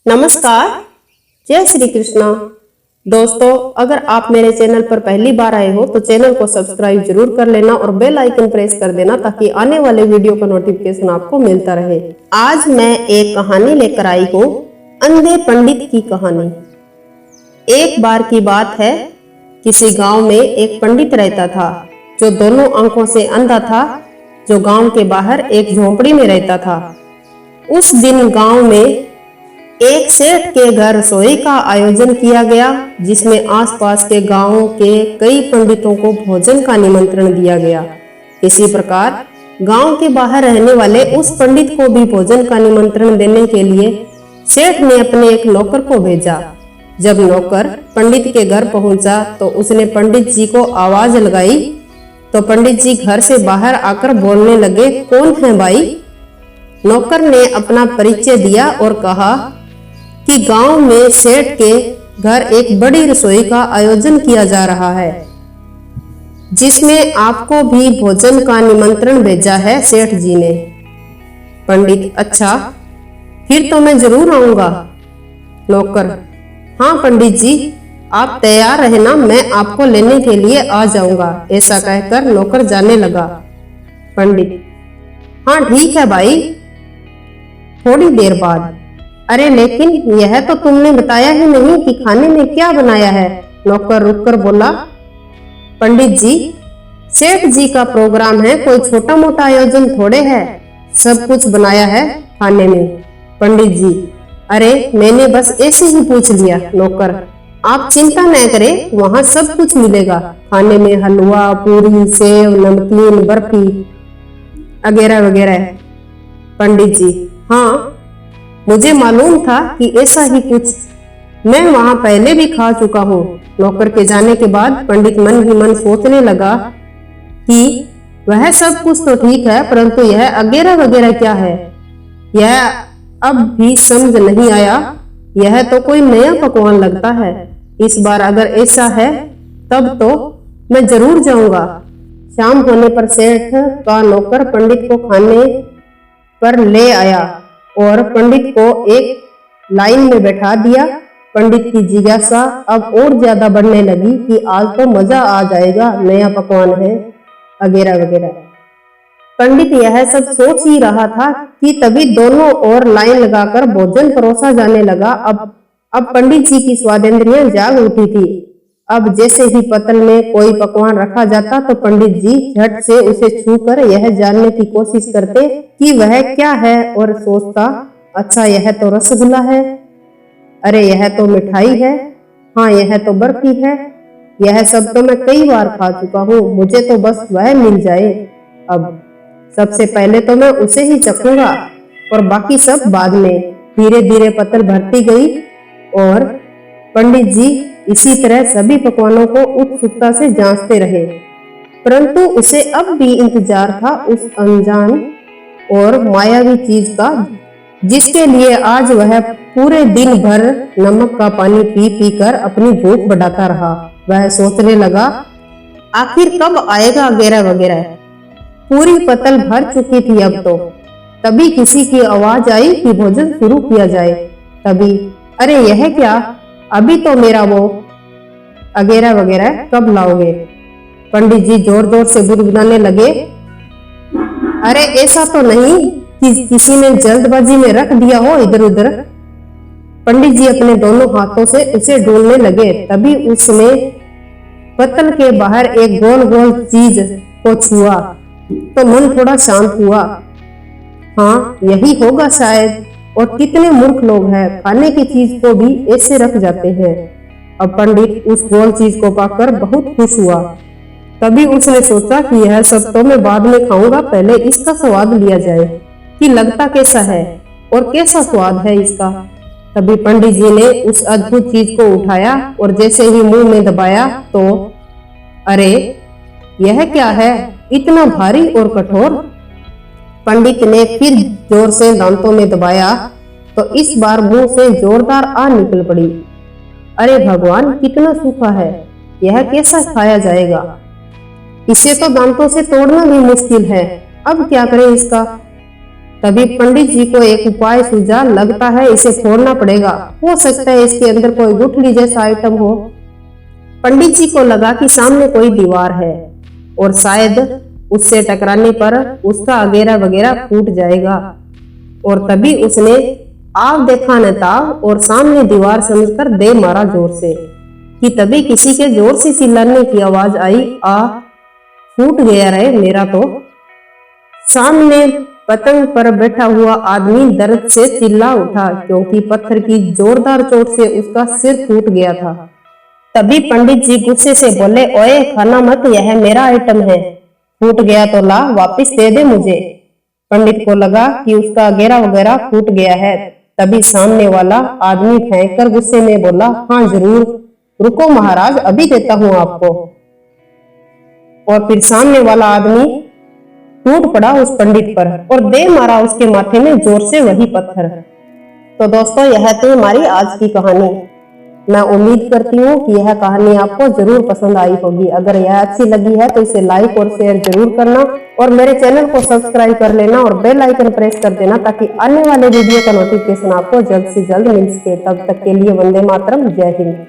नमस्कार, जय श्री कृष्णा। दोस्तों, अगर आप मेरे चैनल पर पहली बार आए हो तो चैनल को सब्सक्राइब जरूर कर लेना और बेल आइकन प्रेस कर देना ताकि आने वाले वीडियो का नोटिफिकेशन आपको मिलता रहे। आज मैं एक कहानी लेकर आई हूँ, अंधे पंडित की कहानी। एक बार की बात है, किसी गांव में एक पंडित रहता था जो दोनों आंखों से अंधा था, जो गांव के बाहर एक झोपड़ी में रहता था। उस दिन गांव में एक सेठ के घर रसोई का आयोजन किया गया, जिसमें आसपास के गांवों के कई पंडितों को भोजन का निमंत्रण दिया गया। इसी प्रकार गांव के बाहर रहने वाले उस पंडित को भी भोजन का निमंत्रण देने के लिए सेठ ने अपने एक नौकर को भेजा। जब नौकर पंडित के घर पहुंचा तो उसने पंडित जी को आवाज लगाई तो पंडित जी घर से बाहर आकर बोलने लगे, कौन है भाई? नौकर ने अपना परिचय दिया और कहा कि गांव में सेठ के घर एक बड़ी रसोई का आयोजन किया जा रहा है, जिसमें आपको भी भोजन का निमंत्रण भेजा है सेठ जी ने। पंडित, अच्छा, फिर तो मैं जरूर आऊंगा। नौकर, हाँ पंडित जी, आप तैयार रहना, मैं आपको लेने के लिए आ जाऊंगा। ऐसा कहकर नौकर जाने लगा। पंडित, हाँ ठीक है भाई। थोड़ी देर बाद, अरे लेकिन यह तो तुमने बताया ही नहीं कि खाने में क्या बनाया है। नौकर रुककर बोला, पंडित जी, सेठ जी का प्रोग्राम है, कोई छोटा मोटा आयोजन थोड़े है, सब कुछ बनाया है खाने में। पंडित जी, अरे मैंने बस ऐसे ही पूछ लिया। नौकर, आप चिंता न करें, वहाँ सब कुछ मिलेगा। खाने में हलवा, पूरी, सेव, नमकीन, बर्फी वगैरह वगैरह। पंडित जी, हाँ मुझे मालूम था कि ऐसा ही कुछ, मैं वहां पहले भी खा चुका हूँ। नौकर के जाने के बाद पंडित मन ही मन सोचने लगा कि वह सब कुछ तो ठीक है, परंतु यह वगैरह वगैरह क्या है, यह अब भी समझ नहीं आया। यह तो कोई नया पकवान लगता है। इस बार अगर ऐसा है तब तो मैं जरूर जाऊंगा। शाम होने पर सेठ का नौकर पंडित को खाने पर ले आया और पंडित को एक लाइन में बैठा दिया। पंडित की जिज्ञासा अब और ज्यादा बढ़ने लगी कि आज तो मजा आ जाएगा, नया पकवान है वगैरह वगैरह। पंडित यह सब सोच ही रहा था कि तभी दोनों ओर लाइन लगाकर भोजन परोसा जाने लगा। अब पंडित जी की स्वादेंद्रियां जाग उठी थी। अब जैसे ही पतल में कोई पकवान रखा जाता तो पंडित जी झट से उसे छूकर यह जानने की कोशिश करते कि वह क्या है और सोचता, अच्छा यह तो रसगुल्ला है, अरे यह तो मिठाई है, हाँ यह तो बर्फी है, यह सब तो मैं कई बार खा चुका हूँ, मुझे तो बस वह मिल जाए। अब सबसे पहले तो मैं उसे ही चखूंगा और बाकी सब बाद में। धीरे धीरे पतल भरती गई और पंडित जी इसी तरह सभी पकवानों को उत्सुकता से जांचते रहे, परंतु उसे अब भी इंतजार था उस अनजान और मायावी चीज का, जिसके लिए आज वह पूरे दिन भर नमक का पानी पी पी कर अपनी भूख बढ़ाता रहा। वह सोचने लगा, आखिर कब आएगा वगैरह वगैरह। पूरी पतल भर चुकी थी अब तो। तभी किसी की आवाज आई कि भोजन शुरू किया जाए। तभी, अरे यह क्या, अभी तो मेरा वो वगैरह वगैरह कब लाओगे। पंडित जी जोर जोर से गुदगुदाने लगे, अरे ऐसा तो नहीं कि किसी ने जल्दबाजी में रख दिया हो इधर उधर। पंडित जी अपने दोनों हाथों से उसे ढूंढने लगे। तभी उसने पतल के बाहर एक गोल गोल चीज को छुआ तो मन थोड़ा शांत हुआ। हाँ यही होगा शायद, और कितने मूर्ख लोग हैं, खाने की चीज को भी ऐसे रख जाते हैं। अब पंडित उस गोल चीज को पाकर बहुत खुश हुआ। तभी उसने सोचा कि यह सब तो मैं बाद में खाऊंगा, पहले इसका स्वाद लिया जाए कि लगता कैसा है और कैसा स्वाद है इसका। तभी पंडित जी ने उस अद्भुत चीज को उठाया और जैसे ही मुंह में दबाया तो, अरे यह क्या है, इतना भारी और कठोर। पंडित ने फिर जोर से दांतों में दबाया तो इस बार मुंह से जोरदार आ निकल पड़ी। अरे भगवान, कितना सूखा है, यह कैसा खाया जाएगा, इसे तो दांतों से तोड़ना भी मुश्किल है, अब क्या करें इसका। तभी पंडित जी को एक उपाय सूझा। लगता है इसे फोड़ना पड़ेगा, हो सकता है इसके अंदर कोई गुठली जैसा आइटम हो। पंडित जी को लगा कि सामने कोई दीवार है और शायद उससे टकराने पर उसका अगेरा वगैरह फूट जाएगा। और तभी उसने आग देखा न ताव और सामने दीवार समझकर दे मारा जोर से, कि तभी किसी के जोर से चिल्लाने की आवाज आई, आ फूट गया रे मेरा तो। सामने पतंग पर बैठा हुआ आदमी दर्द से चिल्ला उठा, क्योंकि पत्थर की जोरदार चोट से उसका सिर फूट गया था। तभी पंडित जी गुस्से से बोले, ओए खाना मत, यह मेरा आइटम है, फूट गया तो ला वापिस दे दे मुझे। पंडित को लगा कि उसका अगेरा वगैरह फूट गया है। तभी सामने वाला आदमी फेंक कर गुस्से में बोला, हाँ जरूर, रुको महाराज, अभी देता हूं आपको। और फिर सामने वाला आदमी टूट पड़ा उस पंडित पर और दे मारा उसके माथे में जोर से वही पत्थर। तो दोस्तों, यह थी हमारी आज की कहानी। मैं उम्मीद करती हूँ कि यह कहानी आपको जरूर पसंद आई होगी। अगर यह अच्छी लगी है तो इसे लाइक और शेयर जरूर करना और मेरे चैनल को सब्सक्राइब कर लेना और बेल आइकन प्रेस कर देना, ताकि आने वाले वीडियो का नोटिफिकेशन आपको जल्द से जल्द मिल सके। तब तक के लिए वंदे मातरम, जय हिंद।